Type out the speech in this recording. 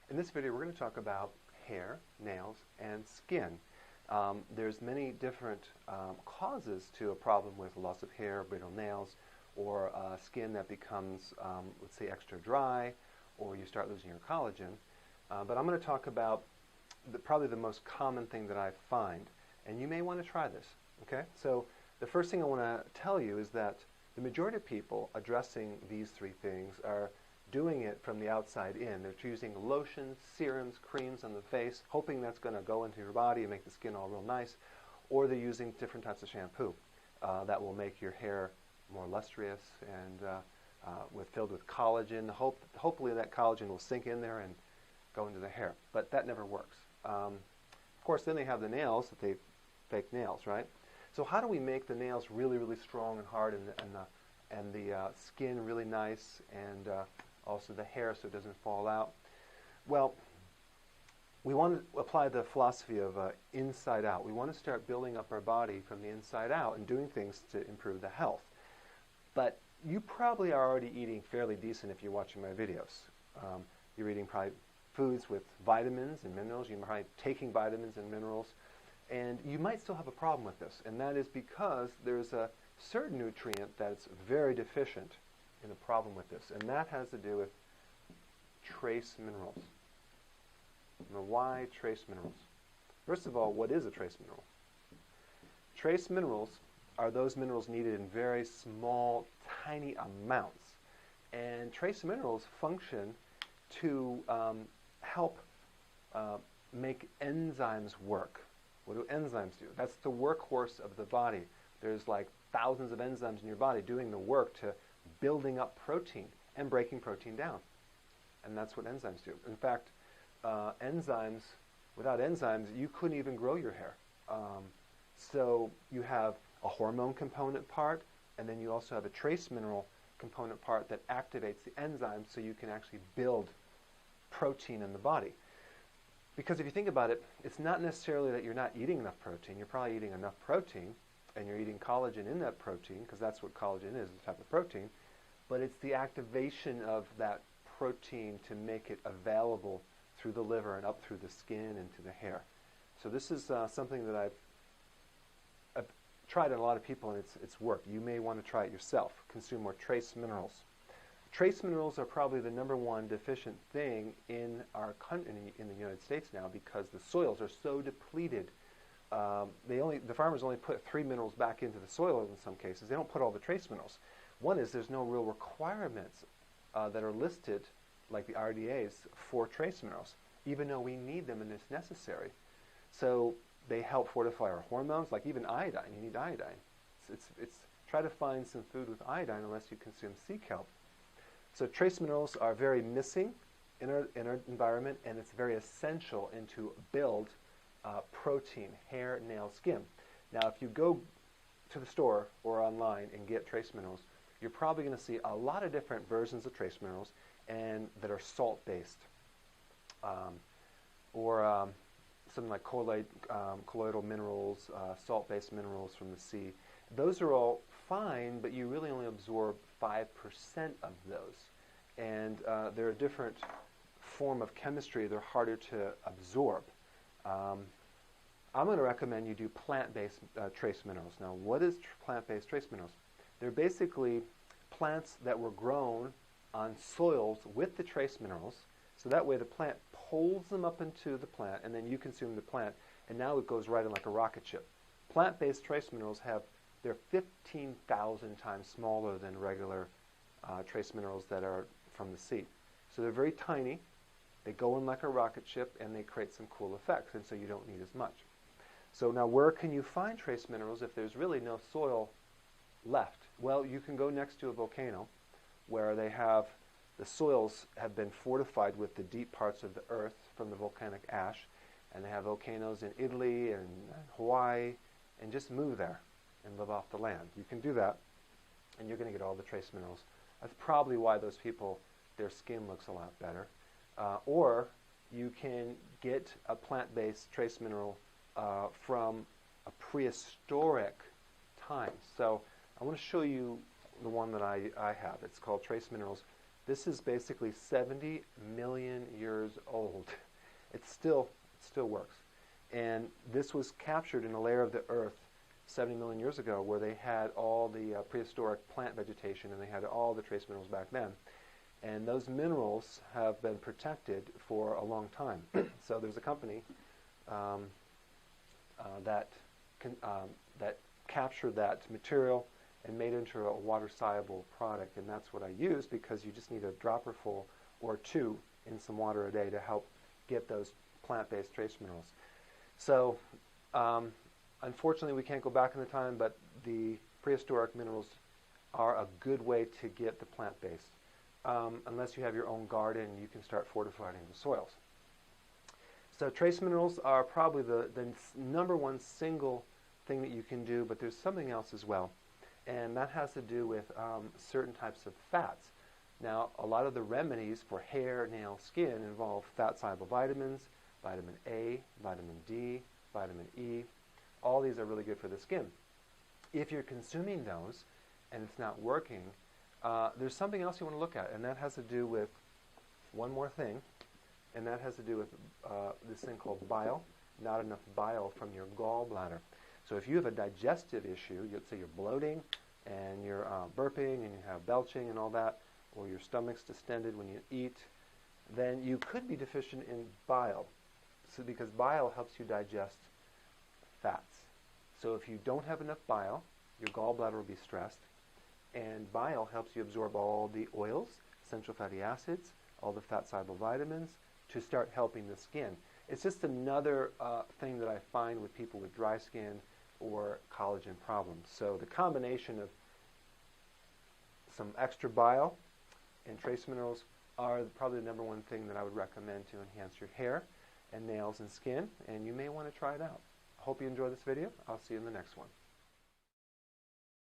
In this video, we're going to talk about hair, nails, and skin. There's many different causes to a problem with loss of hair, brittle nails, or skin that becomes, let's say, extra dry, or you start losing your collagen. But I'm going to talk about probably the most common thing that I find, and you may want to try this. Okay? So the first thing I want to tell you is that the majority of people addressing these three things are doing it from the outside in. They're choosing lotions, serums, creams on the face, hoping that's going to go into your body and make the skin all real nice, or they're using different types of shampoo that will make your hair more lustrous and filled with collagen. Hopefully that collagen will sink in there and go into the hair, but that never works. Of course, then they have the nails, that they fake nails, right? So how do we make the nails really, really strong and hard, and the skin really nice, and also the hair so it doesn't fall out? Well, we want to apply the philosophy of inside out. We want to start building up our body from the inside out and doing things to improve the health. But you probably are already eating fairly decent if you're watching my videos. You're eating probably foods with vitamins and minerals. You're probably taking vitamins and minerals. And you might still have a problem with this, and that is because there's a certain nutrient that's very deficient in a problem with this, and that has to do with trace minerals. Now, why trace minerals? First of all, what is a trace mineral? Trace minerals are those minerals needed in very small, tiny amounts, and trace minerals function to help make enzymes work. What do enzymes do? That's the workhorse of the body. There's like thousands of enzymes in your body doing the work to building up protein and breaking protein down. And that's what enzymes do. In fact, without enzymes, you couldn't even grow your hair. So you have a hormone component part, and then you also have a trace mineral component part that activates the enzymes so you can actually build protein in the body. Because if you think about it, it's not necessarily that you're not eating enough protein. You're probably eating enough protein, and you're eating collagen in that protein, because that's what collagen is, a type of protein. But it's the activation of that protein to make it available through the liver and up through the skin and to the hair. So this is something that I've tried on a lot of people, and it's worked. You may want to try it yourself. Consume more trace minerals. Trace minerals are probably the #1 deficient thing in our country, in the United States now, because the soils are so depleted. The farmers only put 3 minerals back into the soil in some cases. They don't put all the trace minerals. One is there's no real requirements that are listed, like the RDAs, for trace minerals, even though we need them and it's necessary. So they help fortify our hormones, like even iodine. You need iodine. Try to find some food with iodine unless you consume sea kelp. So trace minerals are very missing in our environment, and it's very essential to build protein, hair, nail, skin. Now, if you go to the store or online and get trace minerals, you're probably going to see a lot of different versions of trace minerals and that are salt-based, or something like colloidal minerals, salt-based minerals from the sea. Those are all fine, but you really only absorb 5% of those. And they're a different form of chemistry. They're harder to absorb. I'm going to recommend you do plant-based trace minerals. Now, what is plant-based trace minerals? They're basically plants that were grown on soils with the trace minerals, so that way the plant pulls them up into the plant, and then you consume the plant, and now it goes right in like a rocket ship. Plant-based trace minerals they're 15,000 times smaller than regular trace minerals that are from the sea. So they're very tiny, they go in like a rocket ship, and they create some cool effects, and so you don't need as much. So now where can you find trace minerals if there's really no soil left? Well, you can go next to a volcano where the soils have been fortified with the deep parts of the earth from the volcanic ash, and they have volcanoes in Italy and Hawaii, and just move there and live off the land. You can do that, and you're going to get all the trace minerals. That's probably why those people, their skin looks a lot better. Or you can get a plant-based trace mineral from a prehistoric time. So I want to show you the one that I have. It's called Trace Minerals This is basically 70 million years old. It still works. And this was captured in a layer of the earth 70 million years ago where they had all the prehistoric plant vegetation and they had all the trace minerals back then. And those minerals have been protected for a long time. So there's a company that captured that material and made it into a water-soluble product. And that's what I use because you just need a dropper full or two in some water a day to help get those plant-based trace minerals. So unfortunately we can't go back in the time, but the prehistoric minerals are a good way to get the plant-based. Unless you have your own garden, you can start fortifying the soils. So trace minerals are probably the number one single thing that you can do, but there's something else as well. And that has to do with certain types of fats. Now, a lot of the remedies for hair, nail, skin involve fat-soluble vitamins, vitamin A, vitamin D, vitamin E. All these are really good for the skin. If you're consuming those and it's not working, there's something else you want to look at, and that has to do with one more thing, and that has to do with this thing called bile, not enough bile from your gallbladder. So if you have a digestive issue, let's say you're bloating and you're burping and you have belching and all that, or your stomach's distended when you eat, then you could be deficient in bile. So because bile helps you digest fats. So if you don't have enough bile, your gallbladder will be stressed, and bile helps you absorb all the oils, essential fatty acids, all the fat-soluble vitamins to start helping the skin. It's just another thing that I find with people with dry skin or collagen problems. So the combination of some extra bile and trace minerals are probably the number one thing that I would recommend to enhance your hair and nails and skin, and you may want to try it out. I hope you enjoy this video. I'll see you in the next one.